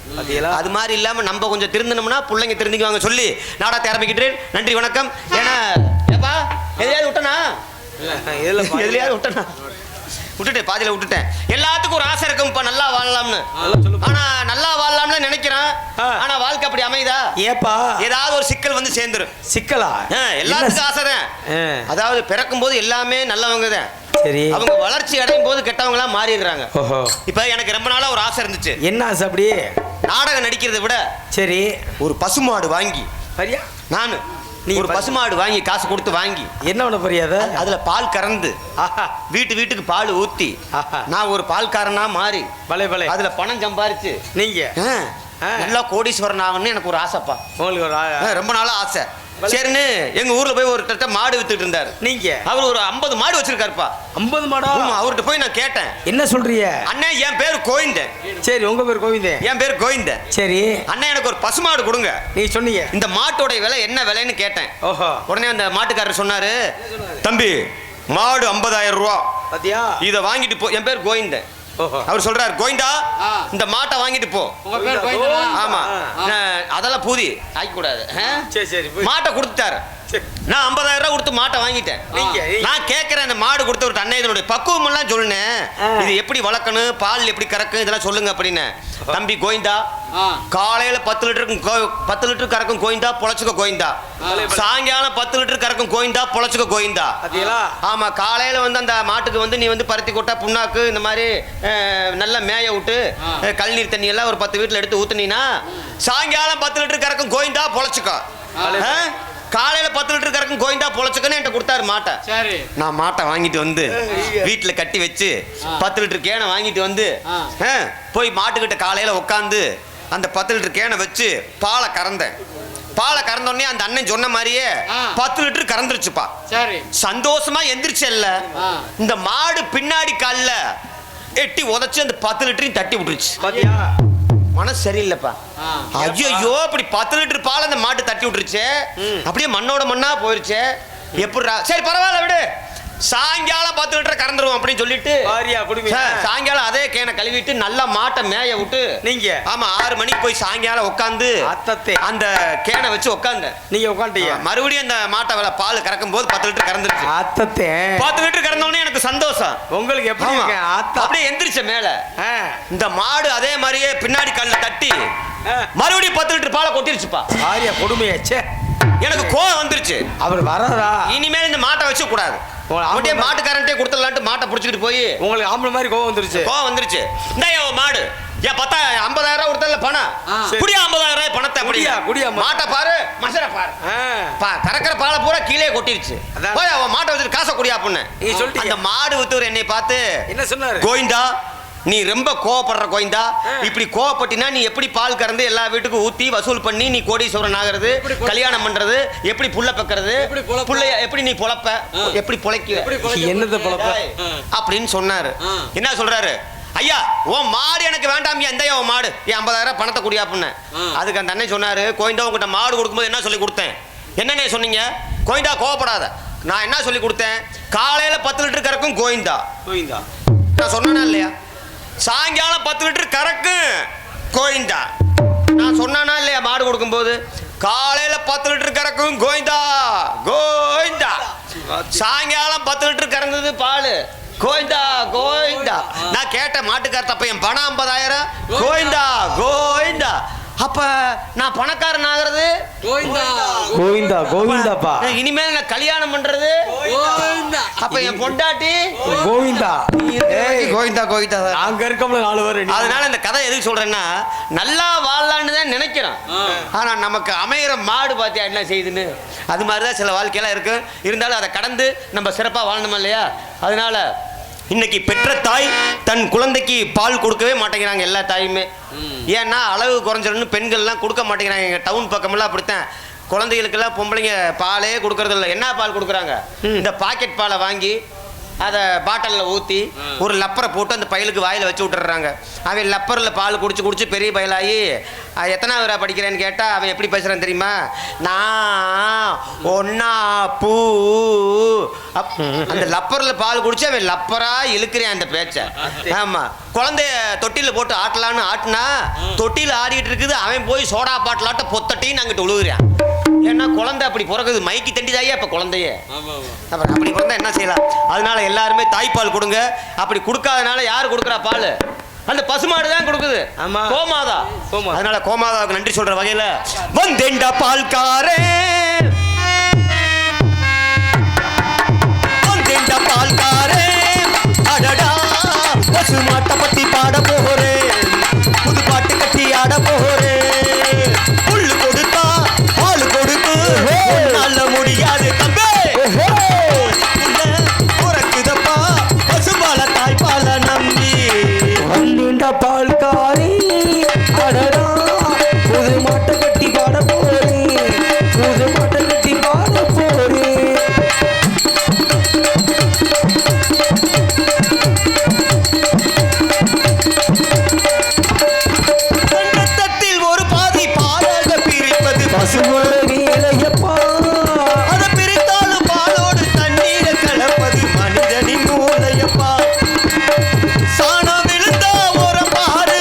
அது மாதிரி இல்லாம நம்ம கொஞ்சம் திருந்தணும்னா பிள்ளைங்க திருந்திக்குவாங்க சொல்லி நாடகத்தை ஆரம்பிக்கிட்டேன். நன்றி, வணக்கம். ஏன்னா ஏப்பா எதையாவது விட்டனா? எதுலையாவது விட்டனா? விட்டுட்டேன், பாதியில விட்டுட்டேன். எல்லாத்துக்கும் ஒரு ஆசை இருக்கும், இப்ப நல்லா வாழலாம்னு. ஆனா நல்லா வாழலாம்னு நினைக்கிறேன். ஆனா வாழ்க்கை அப்படி அமைதா? ஏப்பா ஏதாவது ஒரு சிக்கல் வந்து சேர்ந்துரும். சிக்கலா? எல்லாத்துக்கும் ஆசை தான். அதாவது பிறக்கும் போது எல்லாமே நல்லவங்க தான். சரி, அவங்க வளர்ச்சி அடையும் போது கெட்டவங்களா மாறிடுறாங்க. இப்ப எனக்கு ரொம்ப நாளா ஒரு ஆசை இருந்துச்சு. என்ன ஆசை? அப்படி நாடகம் நடிக்கிறதை விட சரி ஒரு பசுமாடு வாங்கி, நானு ஒரு பசுமாடு வாங்கி காசு கொடுத்து வாங்கி என்ன பண்ண புரியாத அதுல பால் கறந்து வீட்டுக்கு பால் ஊத்தி நான் ஒரு பால்காரனா மாறி அதுல பணம் சம்பாரிச்சு நீங்க நல்லா கோடீஸ்வரன் ஆகணும்னு எனக்கு ஒரு ஆசைப்பா. உங்களுக்கு ரொம்ப நாளா ஆசை. சரின்னு எங்க ஊர்ல போய் ஒரு மாடு வித்துட்டு இருந்தாரு. நீங்க அவர் ஒரு 50 மாடு வச்சிருக்காருப்பா. 50 மாடா? அவர்கிட்ட போய் நான் கேட்டேன், என்ன சொல்றீங்க? அண்ணே என் பேரு கோவிந்தன். சரி, உங்க பேர் கோவிந்தன்? என் பேர் கோவிந்தன். சரி அண்ணே, எனக்கு ஒரு பசுமாடு கொடுங்க. நீ சொன்னீங்க இந்த மாட்டோட விலை என்ன விலைன்னு கேட்டேன். ஓஹோ. உடனே அந்த மாட்டுக்காரர் சொன்னாரு, தம்பி மாடு 50,000 ரூபா, இதை வாங்கிட்டு போ. என் பேர் கோவிந்தன். அவர் சொல்றாரு, கோவிந்தா இந்த மாட்டை வாங்கிட்டு போ. ஆமா, அதெல்லாம் பூதி ஆக்க கூடாது. மாட்டை கொடுத்துட்டாரு. நான் 50,000 ரூபாய் கொடுத்து மாட்டை வாங்கிட்டேன். நான் கேட்கிறேன், இந்த மாடு கொடுத்த ஒரு அண்ணன் இதனுடைய பக்குவம் எல்லாம் சொல்லுனேன், இது எப்படி வளர்க்கணும், பால் எப்படி கறக்கும், இதெல்லாம் சொல்லுங்க அப்படின்னு. தம்பி கோவிந்தா, காலையில 10 லிட்டர் கறக்கும் கோவிந்தா, பொழைச்சுக்க கோவிந்தா. சாயங்காலம் 10 லிட்டர் கறக்கும் கோவிந்தா, பொழைச்சுக்க கோவிந்தா. ஆமா, காலையில வந்து அந்த மாட்டுக்கு வந்து நீ வந்து பருத்தி கொட்டா, புண்ணாக்கு, இந்த மாதிரி நல்லா மேய விட்டு கழுநீர் தண்ணி எல்லாம் ஒரு 10 வீட்டுல எடுத்து ஊத்துனீங்கன்னா சாயங்காலம் 10 லிட்டர் கறக்கும் கோவிந்தா, பொழைச்சுக்கோ. காலையில 10 லிட்டர் கறக்கும் கோவிந்தா, பொழைச்சுக்கன்னு என்கிட்ட கொடுத்தாரு மாட்டை. நான் மாட்டை வாங்கிட்டு வந்து வீட்டுல கட்டி வச்சு 10 லிட்டர் கேனை வாங்கிட்டு வந்து போய் மாட்டுக்கிட்ட காலையில உட்காந்து அந்த 10 லிட்டர் கேனை வச்சு பாலை கறந்தேன். பாலை கறந்தோடனே அந்த அண்ணன் சொன்ன மாதிரியே 10 லிட்டர் கறந்துருச்சுப்பா. சந்தோஷமா எந்திரிச்சல்ல, இந்த மாடு பின்னாடி கால்ல எட்டி உதச்சு அந்த 10 லிட்டரையும் தட்டி விட்டுருச்சு. மனசு சரியில்லைப்பா. ஐயோ இப்படி 10 லிட்டர் பால் அந்த மாட்டு தட்டி விட்டுருச்சு, அப்படியே மண்ணோட மண்ணா போயிருச்சு. எப்படிடா, சரி பரவாயில்ல விடு, சாயங்காலம் 10 லிட்டர் கறந்துருவோம் அப்படின்னு சொல்லிட்டு சாயங்காலம் அதே கேனை கழுவிட்டு நல்லா மாட்டை மேய விட்டு நீங்க ஆமா 6 மணிக்கு போய் சாயங்காலம் உட்காந்து அந்த கேனை வச்சு உட்காந்து நீங்க உட்காந்துட்டீங்க. மறுபடியும் அந்த மாட்டை பால் கறக்கும் போது 10 லிட்டர் கறந்துருச்சு. 10 லிட்டர் கறந்தோடனே எனக்கு சந்தோஷம். உங்களுக்கு எப்படி அப்படியே எந்திரிச்ச மேல இந்த மாடு அதே மாதிரியே பின்னாடி கல்ல தட்டி மறுபடியும் 10 லிட்டர் பாலை கொட்டிருச்சுப்பா. ஆரியா கொடுமையாச்சே. எனக்கு கோவம் வந்துருச்சு. அவர் வராதா, இனிமேல் இந்த மாட்டை வச்சு கூடாது, அப்படியே மாட்டுக்காரன்ட்டே கொடுத்துடலான்ட்டு மாட்டை பிடிச்சிட்டு போய் உங்களுக்கு ஆம்பளை மாதிரி கோவம் வந்துருச்சு. இந்த மாடு ஏன் 50,000 கொடுத்தல பணம், குடியா 50,000 பணத்தை குடியா மாட்டை பாரு, மசரை பாரு, கறக்கிற பாலை பூரா கீழே கொட்டிருச்சு. போய் அவன் மாட்டை வச்சுட்டு காசை குடியா அப்படின்னு அந்த மாடு வித்தவர் என்னை பார்த்து என்ன சொன்னாரு, கோவிந்தா நீ ரொம்ப கோவப்படுற கோவிந்தா, இப்படி கோவப்பட்டினா நீ எப்படி பால் கறந்து எல்லா வீட்டுக்கும் ஊத்தி வசூல் பண்ணி நீ கோடீஸ்வரன் ஆகிறது, கல்யாணம் பண்றது, எப்படி புள்ள பெக்கிறது, புள்ளைய எப்படி நீ பொழப்ப, எப்படி பொழைக்க, என்னது பொழப்ப அப்படின்னு சொன்னாரு. என்ன சொல்றாரு, ஐயா உன் மாடு எனக்கு வேண்டாம், எந்த உன் மாடு 50,000 பணத்தை குடியா அப்படின்னு. அதுக்கு அந்த அண்ணன் சொன்னாரு, கோவிந்தா உங்ககிட்ட மாடு கொடுக்கும்போது என்ன சொல்லி கொடுத்தேன், என்னன்னு சொன்னீங்க, கோவிந்தா கோவப்படாத, நான் என்ன சொல்லி கொடுத்தேன், காலையில 10 லிட்டர் கறக்கும் கோவிந்தா, நான் சொன்னா இல்லையா, சாயங்காலம் 10 லிட்டர் கறக்கு கோவிந்தா, நான் சொன்னானா இல்லையா, மாடு கொடுக்கும்போது காலையில 10 லிட்டர் கறக்கும் கோவிந்தா கோவிந்தா, சாயங்காலம் 10 லிட்டர் கறந்தது பால் கோவிந்தா கோவிந்தா. நான் கேட்ட மாட்டுக்கார தப்ப என் பணம் 50,000 கோவிந்தா கோவிந்தா. அப்ப நான் பணக்காரன் ஆகிறது கோவிந்தா கோவிந்தாப்பா. இனிமேல் நான் கல்யாணம் பண்றது அப்ப என் பொண்டாட்டி கோவிந்தா கோவிந்தா கோவிந்தா. அங்க இருக்கோம்ல 4 பேர். அதனால இந்த கதை எதுக்கு சொல்றேன்னா, நல்லா வாழலான்னு தான் நினைக்கிறோம், ஆனா நமக்கு அமையிற மாடு பாத்தியா என்ன செய்யுதுன்னு. அது மாதிரிதான் சில வாழ்க்கையெல்லாம் இருக்கு. இருந்தாலும் அதை கடந்து நம்ம சிறப்பா வாழணுமா இல்லையா. அதனால இன்னைக்கு பெற்ற தாய் தன் குழந்தைக்கு பால் கொடுக்கவே மாட்டேங்கிறாங்க எல்லா தாயுமே. ஏன்னா அளவு குறைஞ்சிடணும் பெண்கள்லாம் கொடுக்க மாட்டேங்கிறாங்க. எங்கள் டவுன் பக்கமெல்லாம் அப்படித்தான், குழந்தைகளுக்கெல்லாம் பொம்பளைங்க பாலே கொடுக்கறது இல்லை. என்ன பால் கொடுக்குறாங்க, இந்த பாக்கெட் பாலை வாங்கி அதை பாட்டிலில் ஊற்றி ஒரு லப்பரை போட்டு அந்த பயலுக்கு வாயில் வச்சு விட்டுறாங்க. அவன் லப்பரில் பால் குடிச்சு பெரிய பயலாகி எத்தனாவது படிக்கிறேன்னு கேட்டால் அவன் எப்படி பேசுகிறான் தெரியுமா, நான் ஒன்னா பூ அந்த லப்பரில் பால் குடிச்சு அவன் லப்பராக இழுக்கிறேன் அந்த பேச்சை. ஆமாம், குழந்தைய தொட்டியில் போட்டு ஆட்டலான்னு ஆட்டினா தொட்டியில் ஆடிட்டு இருக்குது, அவன் போய் சோடா பாட்டிலாட்ட பொத்தட்டின்னு அங்கிட்டு உழுகுறான். ஏன்னா குழந்தை அப்படி பிறகுது, மைக்கு தண்டிதாயே அப்போ குழந்தைய, அப்புறம் அப்படி பிறந்தா என்ன செய்யலாம். அதனால எல்லாருமே தாய்ப்பால் கொடுங்க. அப்படி கொடுக்காதனால யார் கொடுக்குறா பால், அந்த பசுமாடு தான் கொடுக்குது, கோமாதா. அதனால கோமாதாவுக்கு நன்றி சொல்ற வகையில வந்தேண்டா பால்காரே வந்தேண்டா பால்காரே அடடா பசுமாட்டை பத்தி பாட போறேன், புது பாட்டு கட்டி ஆட போறேன், புல்லு கொடுத்தா பால் கொடுத்து நல்ல முடியாது தம்பே உறக்குதப்பா பசுபால தாய்ப்பால நம்பி வந்தேண்டா பால்காரி அடடா புது மாட்டை கட்டி பாட போறேன், புது மாட்டை கட்டி பாட போறேன். ரத்தத்தில் ஒரு பாதி பாலாக பிரிப்பது பசுவோட வேலையப்பா, அதை பிரித்தாலும் பாலோடு தண்ணீரை கலப்பது மனிதனின் மூளையப்பா. சாணம் விழுந்தா ஒரு பாரு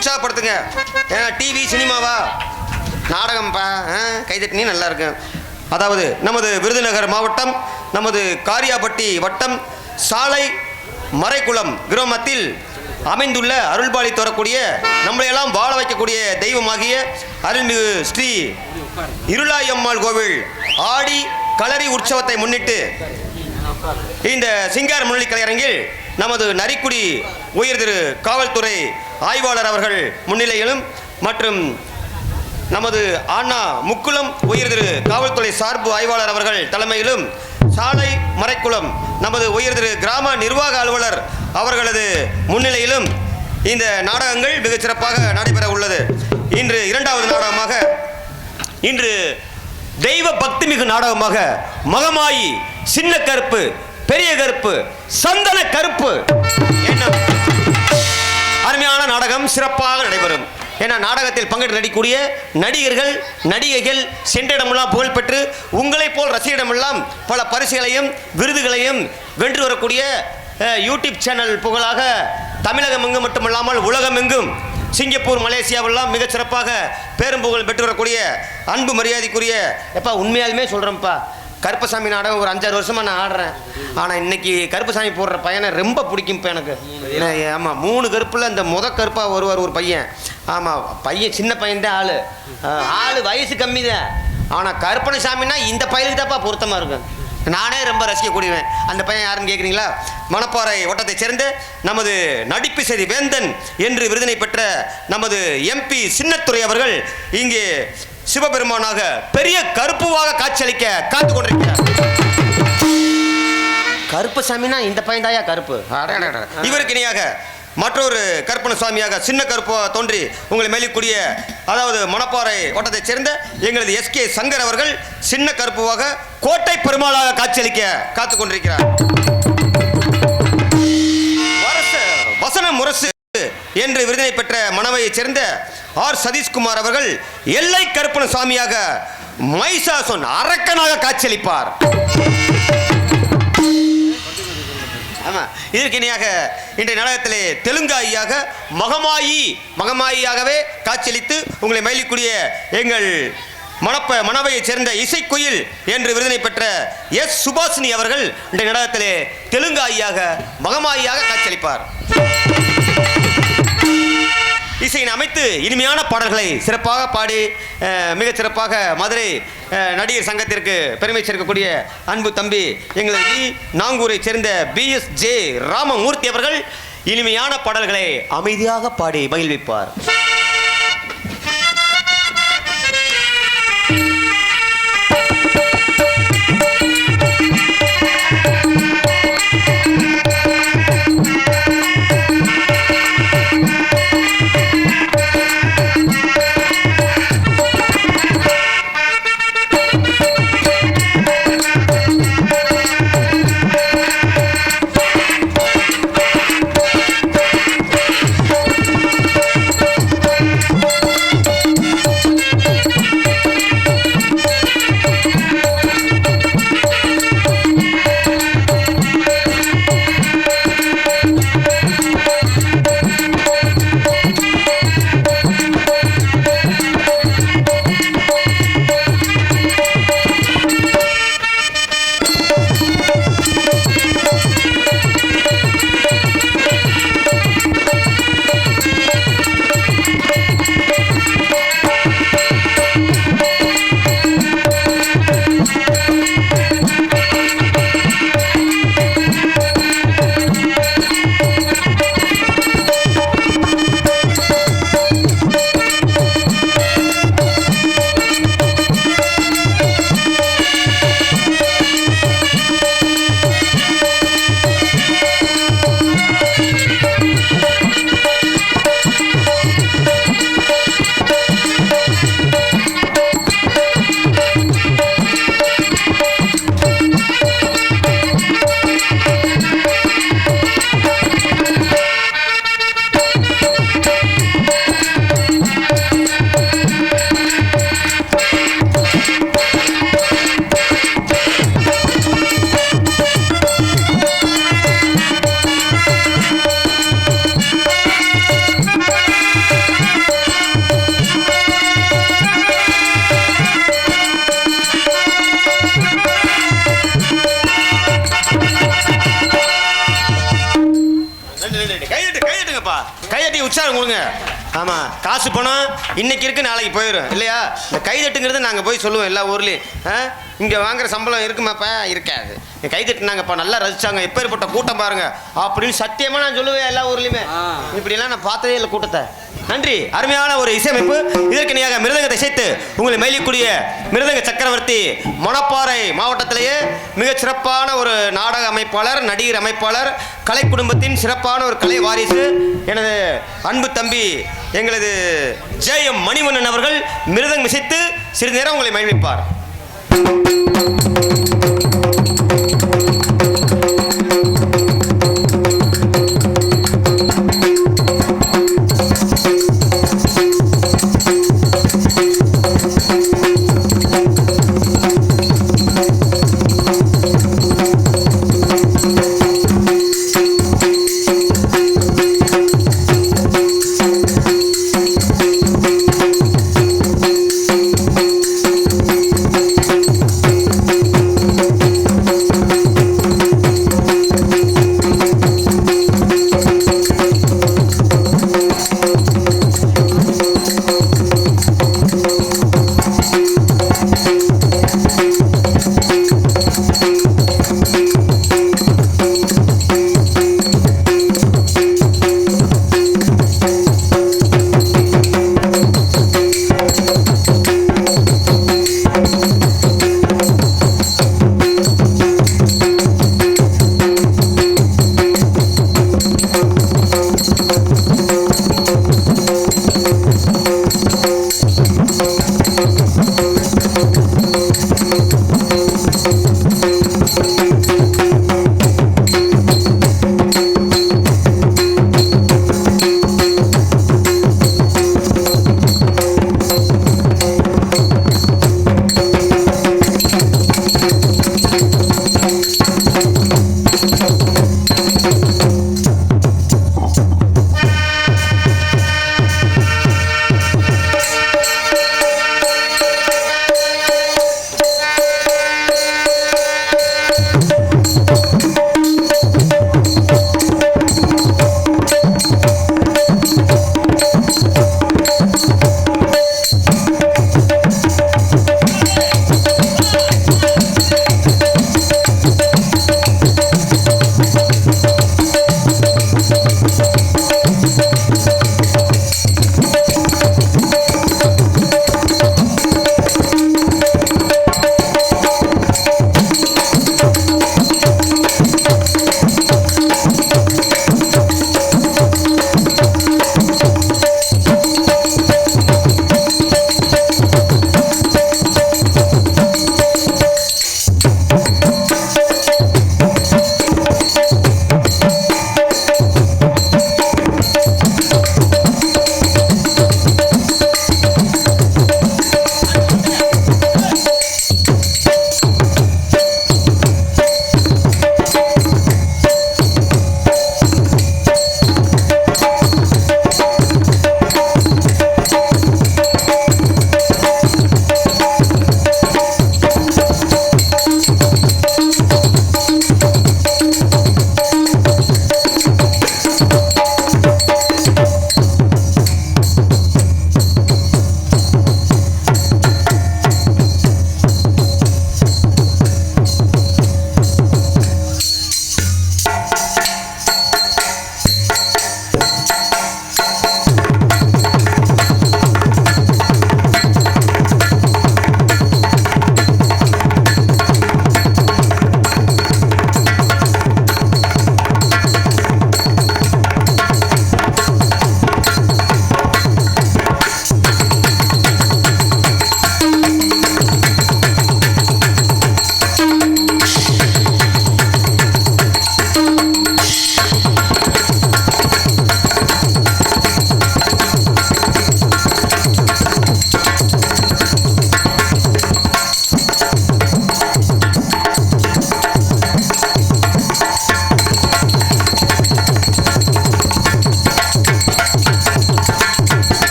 உற்சாகப்படுத்துங்க. டிவி சினிமாவா நாடகம்ப்பா, கைதட்டினே நல்லா இருக்கும். அதாவது நமது விருதுநகர் மாவட்டம், நமது காரியாபட்டி வட்டம், சாலை மறைக்குளம் கிராமத்தில் அமைந்துள்ள அருள்பாலி தரக்கூடிய நம்மளையெல்லாம் வாழ வைக்கக்கூடிய தெய்வமாகிய அருள்மிகு ஸ்ரீ இருளாயம்மாள் கோவில் ஆடி களரி உற்சவத்தை முன்னிட்டு இந்த சிங்கார முன்னணி கலையரங்கில் நமது நரிக்குடி உயர் திரு காவல்துறை ஆய்வாளர் அவர்கள் முன்னிலையிலும் மற்றும் நமது அண்ணா முக்குளம் உயர் திரு காவல்துறை சார்பு ஆய்வாளர் அவர்கள் தலைமையிலும் சாலை மறைக்குளம் நமது உயர் திரு கிராம நிர்வாக அலுவலர் அவர்களது முன்னிலையிலும் இந்த நாடகங்கள் மிகச் சிறப்பாக நடைபெற உள்ளது. இன்று இரண்டாவது நாடகமாக, இன்று தெய்வ பக்தி மிகு நாடகமாக மகமாயி, சின்ன கருப்பு, பெரிய கருப்பு, சந்தன கருப்பு என்ன அருமையான நாடகம் சிறப்பாக நடைபெறும். ஏன்னா நாடகத்தில் பங்கேற்று நடிக்கக்கூடிய நடிகர்கள் நடிகைகள் சென்ற இடமெல்லாம் புகழ்பெற்று உங்களைப் போல் ரசிகரிடமெல்லாம் பல பரிசுகளையும் விருதுகளையும் வென்று வரக்கூடிய யூடியூப் சேனல் புகழாக தமிழகம் எங்கும் மட்டுமல்லாமல் உலகம் எங்கும் சிங்கப்பூர் மலேசியாவெல்லாம் மிகச் சிறப்பாக பேரும் புகழ் பெற்று வரக்கூடிய அன்பு மரியாதைக்குரிய எப்பா உண்மையாலுமே சொல்கிறேன்ப்பா, கருப்பசாமி நாடகம் ஒரு 5-6 வருஷமாக நான் ஆடுறேன். ஆனால் இன்னைக்கு கருப்பசாமி போடுற பையனை ரொம்ப பிடிக்கும் இப்போ எனக்கு. ஆமாம், 3 கருப்பில் இந்த கருப்பாக வருவார் ஒரு பையன். ஆமாம், பையன் சின்ன பையன்தான், ஆள் வயசு கம்மி தான். ஆனால் கருப்பணசாமின்னா இந்த பையனுக்கு தான்ப்பா பொருத்தமாக இருக்கும். நானே ரொம்ப ரசிக்கக்கூடியவன். அந்த பையன் யாருன்னு கேட்குறீங்களா? மணப்பாறை வட்டத்தைச் சேர்ந்த நமது நடிப்பிசை வேந்தன் என்று விருதினை பெற்ற நமது எம்பி சின்னத்துரை அவர்கள் இங்கே சிவபெருமானாக பெரிய கருப்புவாக காட்சியளிக்க காத்து கொண்டிருக்கிறார். கருப்பசாமினா இந்த பையன் தாயா கருப்பு. இவருக்கு இணையாக மற்றொரு கருப்பண சுவாமியாக சின்ன கருப்பு தோன்றி உங்களை மேலிக்கூடிய, அதாவது மணப்பாறை வட்டத்தைச் சேர்ந்த எங்களது எஸ்கே சங்கர் அவர்கள் சின்ன கருப்புவாக கோட்டை பெருமாளாக காட்சியளிக்க காத்து கொண்டிருக்கிறார். வசன முரசு என்று விருதினை பெற்ற மணவையைச் சேர்ந்த ஆர் சதீஷ்குமார் அவர்கள் எல்லை கருப்பண சுவாமியாக மைசாசோன் அரக்கனாக காட்சியளிப்பார். ஆமா, இதற்கு இணையாக இன்றைய நாடகத்திலே தெலுங்காயியாக மகமாயியாகவே காட்சியளித்து உங்களை மயிலிக்கூடிய எங்கள் மணவையைச் சேர்ந்த இசைக்குயில் என்று விருதினை பெற்ற எஸ் சுபாஷினி அவர்கள் இன்றைய நாடகத்திலே தெலுங்காயியாக மகமாயியாக காட்சியளிப்பார். இசையின் அமைத்து இனிமையான பாடல்களை சிறப்பாக பாடி மிகச் சிறப்பாக மதுரை நடிகர் சங்கத்திற்கு பெருமை சேர்க்கக்கூடிய அன்பு தம்பி எங்களது நாங்கூரை சேர்ந்த BSJ ராமமூர்த்தி அவர்கள் இனிமையான பாடல்களை அமைதியாக பாடி மகிழ்விப்பார். போடுங்க. ஆமா, காசு பணம் இன்னைக்கு இருக்கு, நாளைக்கு போயிடும் இல்லையா? இந்த கைதட்டுங்கிறது நாங்கள் போய் சொல்லுவோம் எல்லா ஊர்லேயும். இங்கே வாங்குற சம்பளம் இருக்குமாப்பா? இருக்காது. கைதட்டுனாங்கப்பா, நல்லா ரசிச்சாங்க, எப்பேற்பட்ட கூட்டம் பாருங்க அப்படின்னு சத்தியமாக நான் சொல்லுவேன் எல்லா ஊர்லேயுமே. இப்படியெல்லாம் நான் பார்த்ததே இல்லை கூட்டத்தை. நன்றி. அருமையான ஒரு இசையமைப்பு. இதற்கு இணையாக மிருதங்கத்தை இசைத்து உங்களை மயிலக்கூடிய மிருதங்க சக்கரவர்த்தி மணப்பாறை மாவட்டத்திலேயே மிகச் சிறப்பான ஒரு நாடக அமைப்பாளர், நடிகர் அமைப்பாளர், கலை குடும்பத்தின் சிறப்பான ஒரு கலை வாரிசு எனது அன்பு தம்பி எங்களது ஜெயம் மணிவண்ணன் அவர்கள் மிருதங்கம் இசைத்து சிறிது நேரம் உங்களை மகிழ்விப்பார்.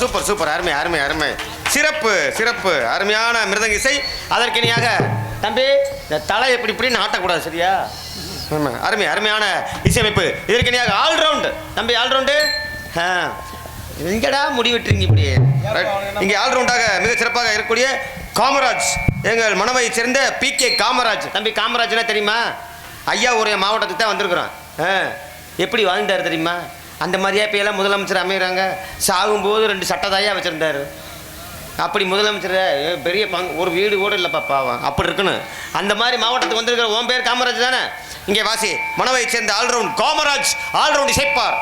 சூப்பர் சூப்பர், அருமை அருமை அருமை, சிறப்பு சிறப்பு, அருமையான மிருதங்க இசை. அதற்கு இணையாக தம்பி இந்த தலை எப்படி இப்படின்னு ஆட்டக்கூடாது, சரியா? ஆமாம், அருமையான இசையமைப்பு. இதற்கு இணையாக ஆல்ரவுண்டு தம்பி, ஆல்ரவுண்டு. எங்கடா முடிவிட்டுறீங்க இப்படி? இங்கே ஆல்ரவுண்டாக மிக சிறப்பாக இருக்கக்கூடிய காமராஜ், எங்கள் மனவையை சேர்ந்த PK காமராஜ். தம்பி காமராஜ்னா தெரியுமா? ஐயா ஒரு மாவட்டத்துக்கு தான் வந்திருக்கிறோம். எப்படி வாழ்ந்தார் தெரியுமா? அந்த மாதிரியா இப்போ எல்லாம் முதலமைச்சர் அமைகிறாங்க. சாகும்போது 2 சட்டதாயா வச்சுருந்தார். அப்படி முதலமைச்சர் பெரிய ஒரு வீடு கூட இல்லைப்பா பாவம், அப்படி இருக்கணும். அந்த மாதிரி மாவட்டத்துக்கு வந்திருக்கிற உன் பேர் காமராஜ் தானே? இங்கே வாசி, மனவை சேர்ந்த ஆல்ரவுண்ட் காமராஜ், ஆல்ரவுண்ட் இசைப்பார்.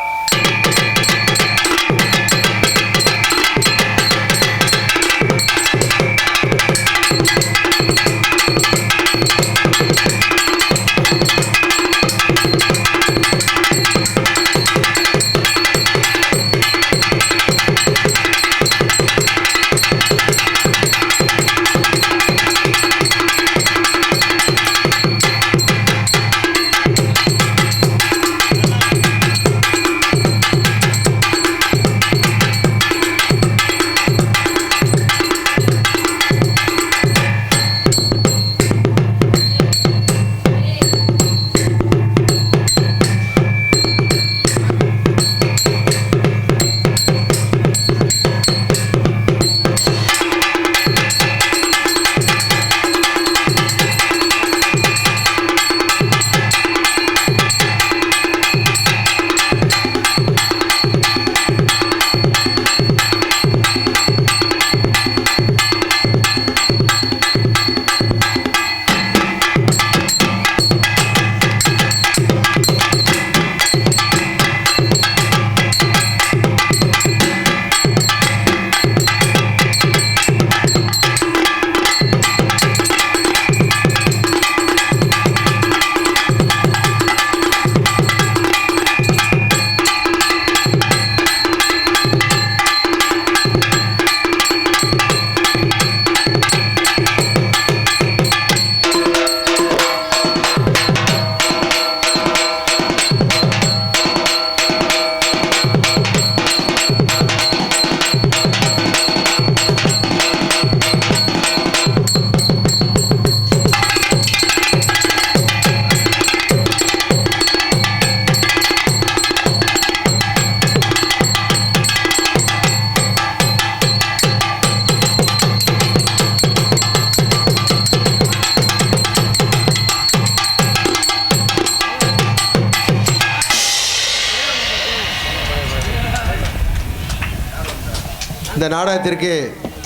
இந்த நாடகத்திற்கு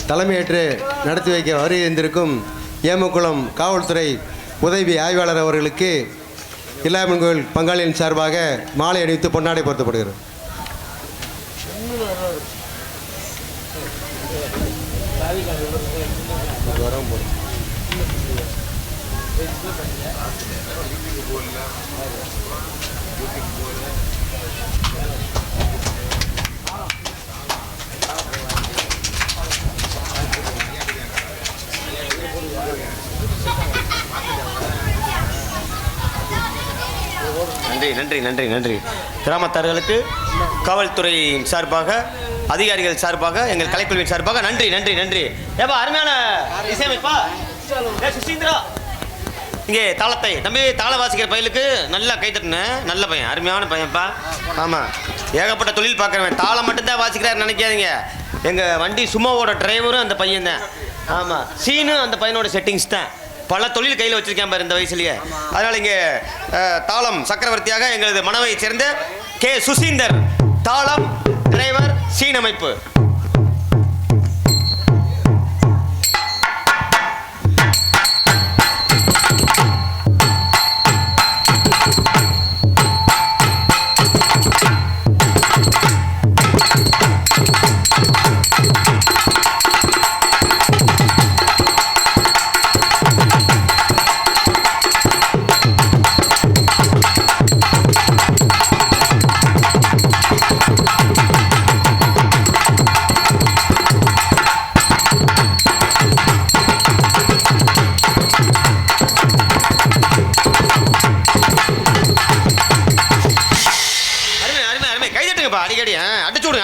தலைமையேற்று நடத்தி வைக்க வருகின்றிருக்கும் ஏமக்குளம் காவல்துறை உதவி ஆய்வாளர் அவர்களுக்கு இல்லாமன் கோயில் பங்காளியின் சார்பாக மாலை அணிவித்து பொன்னாடை பொருத்தப்படுகிறது. நன்றி நன்றி நன்றி நன்றி. கிராமத்தார்களுக்கு காவல்துறையின் சார்பாக, அதிகாரிகள் சார்பாக, எங்கள் கலைக்குழுவின் சார்பாக நன்றி நன்றி நன்றி. ஏப்பா அருமையான இசையமைப்பா சுசீந்திரா. இங்கே தாளத்தை தம்பி, தாள வாசிக்கிற பையலுக்கு நல்லா கைத்தட்டுனேன். நல்ல பையன், அருமையான பையன்ப்பா. ஆமாம், ஏகப்பட்ட தொழில் பார்க்குறவன். தாளம் மட்டும்தான் வாசிக்கிறாரு நினைக்காதீங்க. எங்கள் வண்டி சும்மாவோட டிரைவரும் அந்த பையன் தான். ஆமாம், சீனும் அந்த பையனோட செட்டிங்ஸ் தான். பல தொழில் கையில் வச்சிருக்கேன் பாரு இந்த வயசுலயே. அதனால் இங்கே தாளம் சக்கரவர்த்தியாக எங்களது மனவை சேர்ந்த கே சுசீந்தர், தாளம் டிரைவர், சீன் அமைப்பு. அடிக்கடி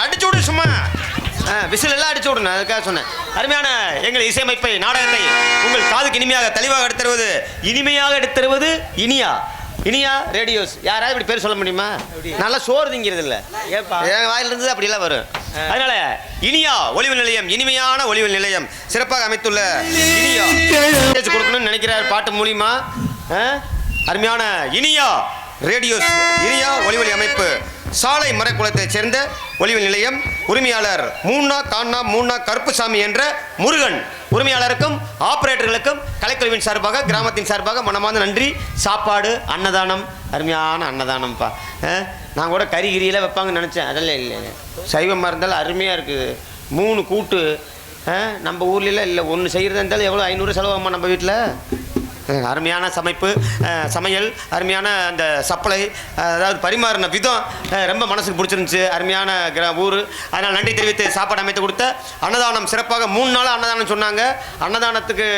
அடிச்சு விடு சும்மா விசில் எல்லாம் அடிச்சு விடுங்க, அதுக்காக சொன்னேன். அருமையான எங்கள் இசையமைப்பை, நாடகத்தை உங்கள் காதுக்கு இனிமையாக தெளிவாக எடுத்துருவது, இனிமையாக எடுத்துருவது இனியா இனியா ரேடியோஸ். யாராவது இப்படி பேர் சொல்ல முடியுமா? நல்லா சோறு திங்கிறது இல்ல, என் வாயில இருந்து அப்படிலாம் வரும். அதனால இனியா ஒளிவு நிலையம், இனிமையான ஒளிவு நிலையம் சிறப்பாக அமைத்துள்ள இனியா கொடுக்கணும்னு நினைக்கிறார் பாட்டு மூலியமா. அருமையான இனியா ரேடியோஸ், இனியா ஒளிவொலி அமைப்பு, சாலை மறைக்குளத்தைச் சேர்ந்த ஒளிவு நிலையம் உரிமையாளர் மூன்னா கருப்புசாமி என்ற முருகன் உரிமையாளருக்கும் ஆபரேட்டர்களுக்கும் கலைக்குழுவின் சார்பாக கிராமத்தின் சார்பாக மனமார்ந்த நன்றி. சாப்பாடு அன்னதானம், அருமையான அன்னதானம்ப்பா. நான் கூட கறிகிரியில் வைப்பாங்கன்னு நினச்சேன், அதெல்லாம் இல்லை, சைவமாக இருந்தாலும் அருமையாக இருக்குது. 3 கூட்டு நம்ம ஊர்லலாம் இல்லை. ஒன்று செய்கிறதா இருந்தாலும் எவ்வளோ 500 செலவாகுமா நம்ம வீட்டில்? அருமையான சமையல், அருமையான அந்த சப்ளை, அதாவது பரிமாறின விதம் ரொம்ப மனசுக்கு பிடிச்சிருந்துச்சு. அருமையான ஊர். அதனால் நன்றி தெரிவித்து சாப்பாடு அமைத்து கொடுத்த அன்னதானம் சிறப்பாக 3 நாள் அன்னதானம் சொன்னாங்க. அன்னதானத்துக்கு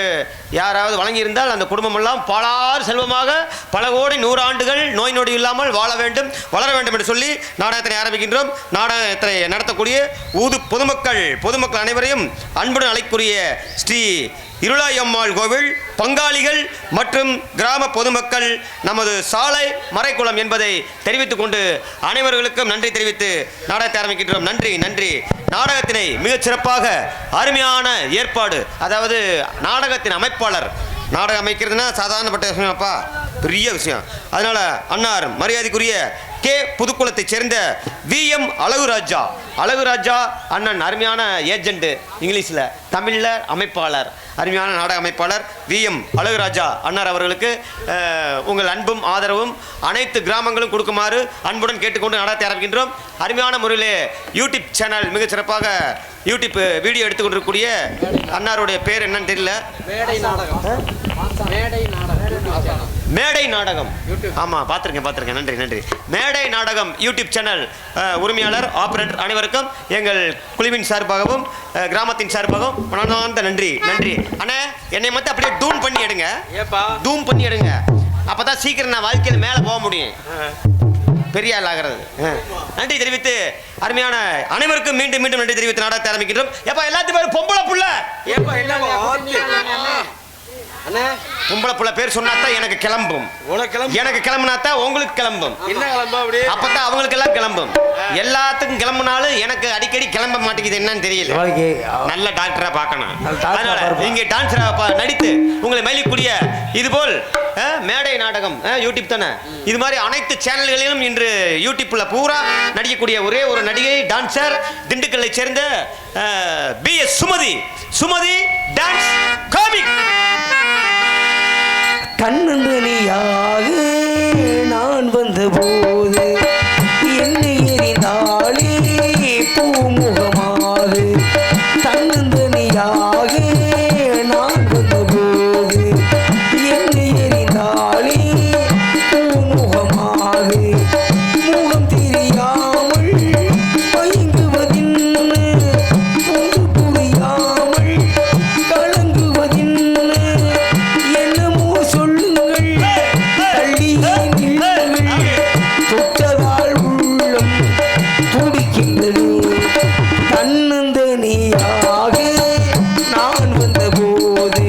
யாராவது வழங்கியிருந்தால் அந்த குடும்பமெல்லாம் பாலார் செல்வமாக பல கோடி 100 ஆண்டுகள் நோய் நொடி இல்லாமல் வாழ வேண்டும், வளர வேண்டும் என்று சொல்லி நாடகத்தினை ஆரம்பிக்கின்றோம். நாடகத்தை நடத்தக்கூடிய பொதுமக்கள் அனைவரையும் அன்புடன் அழைக்கக்கூடிய ஸ்ரீ இருளாயம்மாள் கோவில் பங்காளிகள் மற்றும் கிராம பொதுமக்கள் நமது சாலை மறைக்குளம் என்பதை தெரிவித்துக் கொண்டு அனைவர்களுக்கும் நன்றி தெரிவித்து நாடகத்தை ஆரம்பிக்கின்றோம். நன்றி. நாடகத்தினை மிகச் சிறப்பாக அருமையான ஏற்பாடு. அதாவது நாடகத்தின் அமைப்பாளர், நாடகம் அமைக்கிறதுனா சாதாரணப்பட்ட விஷயம்ப்பா, பெரிய விஷயம். அதனால அன்னார் மரியாதைக்குரிய கே புதுக்குளத்தைச் சேர்ந்த VM அழகுராஜா அண்ணன், அருமையான ஏஜென்ட், இங்கிலீஷில் தமிழில் அமைப்பாளர், அருமையான நாடக அமைப்பாளர் VM அழகுராஜா அண்ணார் அவர்களுக்கு உங்கள் அன்பும் ஆதரவும் அனைத்து கிராமங்களும் கொடுக்குமாறு அன்புடன் கேட்டுக்கொண்டு நாடகத்தை ஆரம்பிக்கின்றோம். அருமையான முறையில் யூடியூப் சேனல் மிகச் சிறப்பாக யூடியூப் வீடியோ எடுத்துக்கொண்டிருக்கக்கூடிய அன்னாருடைய பேர் என்னன்னு தெரியல, மேடை நாடகம். ஆமாம், பார்த்துருக்கேன். நன்றி. மேடை நாடகம் யூடியூப் சேனல் உரிமையாளர் ஆபரேட்டர் அனைவருக்கும் எங்கள் குழுவின் சார்பாகவும் கிராமத்தின் சார்பாகவும் மனமார்ந்த நன்றி. அண்ணே, என்னை மட்டும் அப்படியே டூம் பண்ணி எடுங்க. அப்பதான் சீக்கிரம் நான் வாழ்க்கையில் மேலே போக முடியும், பெரிய ஆள் ஆகிறது. நன்றி தெரிவித்து அருமையான அனைவருக்கும் மீண்டும் நன்றி தெரிவித்து நாடகத்தை ஆரம்பிக்கின்றோம். எல்லாத்தையும் பொம்பளை புள்ள பொம்பளை புள்ள பேர் சொன்னாத்தான் எனக்கு கிளம்பும், எனக்கு கிளம்புனாத்தான் உங்களுக்கு கிளம்பும், அப்பதான் அவங்களுக்கு எல்லாம் கிளம்பும். எல்லாத்துக்கும் கிளம்புனாலும் எனக்கு அடிக்கடி கிளம்ப மாட்டேங்குது, என்னன்னு தெரியல. நல்ல டாக்டரா பார்க்கணும். அதனால இங்கே டான்ஸரா நடித்து உங்களை மகிழக்கூடிய இதுபோல் மேடை நாடகம் யூடியூப் தானே, இது மாதிரி அனைத்து சேனல்களிலும் இன்று யூடியூப்ல பூரா நடிக்கக்கூடிய ஒரே ஒரு நடிகை டான்சர், திண்டுக்கல்லை சேர்ந்த BS சுமதி டான்ஸ் காமிக். கண்ணந்தனியாக நான் வந்த போது என்னை எறிந்தாலே பூமுகமாறு. தன்னந்தனியாக நான் வந்த போது என்னை எறிந்தாலே பூமுகமாறு. முகம் தெரியாமல் மயங்குவதின்னு, ஒன்று புரியாமல் கலங்குவதின்னு, என்னமோ சொல்லுங்கள், தள்ளியே நில்லுங்கள், தொட்டதால் உள்ளம் துடிக்கின்றது. தன்னந்தனியாக நான் வந்த போது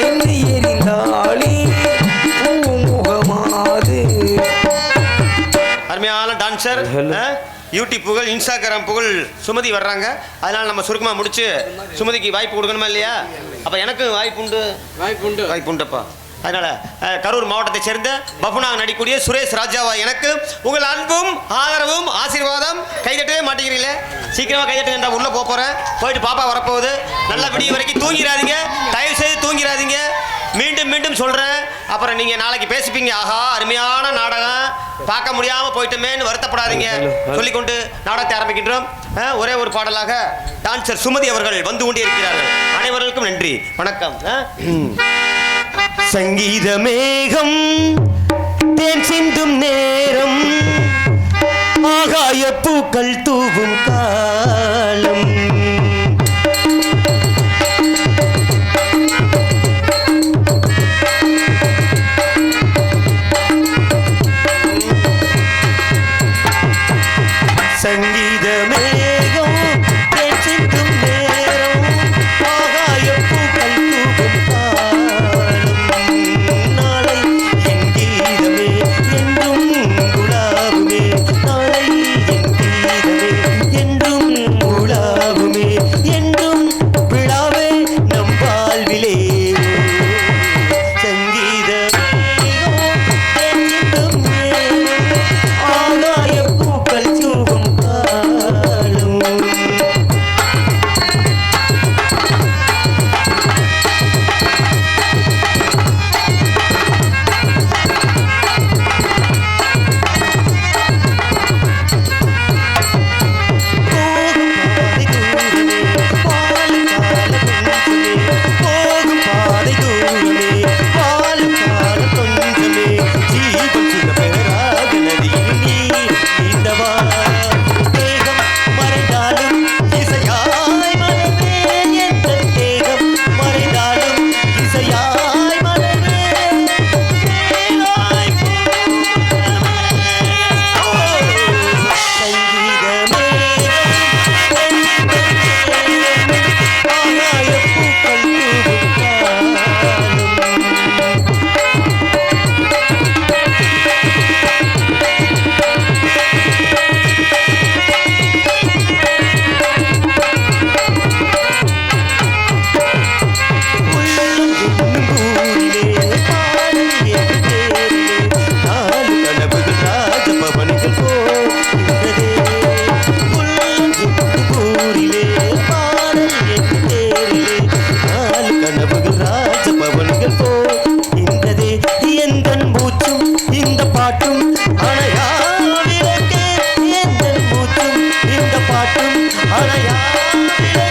என்னை எறிந்தாலே பூமுகமாது. அருமையான டான்சர், யூடியூப் புகழ், இன்ஸ்டாகிராம் புகழ் சுமதி வர்றாங்க. அதனால நம்ம சுருக்கமாக முடிச்சு சுமதிக்கு வாய்ப்பு கொடுக்கணுமா இல்லையா? அப்போ எனக்கு வாய்ப்புண்டுப்பா. அதனால கரூர் மாவட்டத்தை சேர்ந்த பஃபுனாக நடிக்கக்கூடிய சுரேஷ் ராஜாவா எனக்கு உங்கள் அன்பும் ஆதரவும் ஆசீர்வாதம். கைதட்டவே மாட்டேங்கிறீங்களே, சீக்கிரமாக கைதட்டுங்க. உள்ள போறேன், போயிட்டு பாப்பா வரப்போகுது. நல்லா விடிய வரைக்கும் தூங்கிடாதீங்க, தயவு செய்து தூங்கிடாதீங்க. மீண்டும் சொல்றேன், அப்புறம் நீங்க நாளைக்கு பேசிப்பீங்க, ஆஹா அருமையான நாடகம் பார்க்க முடியாம போயிட்டோமேன்னு வருத்தப்படாதீங்க சொல்லிக்கொண்டு நாடகத்தை ஆரம்பிக்கின்றோம். ஒரே ஒரு பாடலாக டான்சர் சுமதி அவர்கள் வந்து கொண்டே இருக்கிறார்கள். அனைவருக்கும் நன்றி, வணக்கம். சங்கீத மேகம் தேன் சிந்தும் நேரம், ஆகாய பூக்கள் தூவும் காலம், சங்கீத மேகம் தேன் சிந்தும் நேரம், ஆகாய பூக்கள் தூவும் காலம், நாளை என் கீதமே அணையாவிலே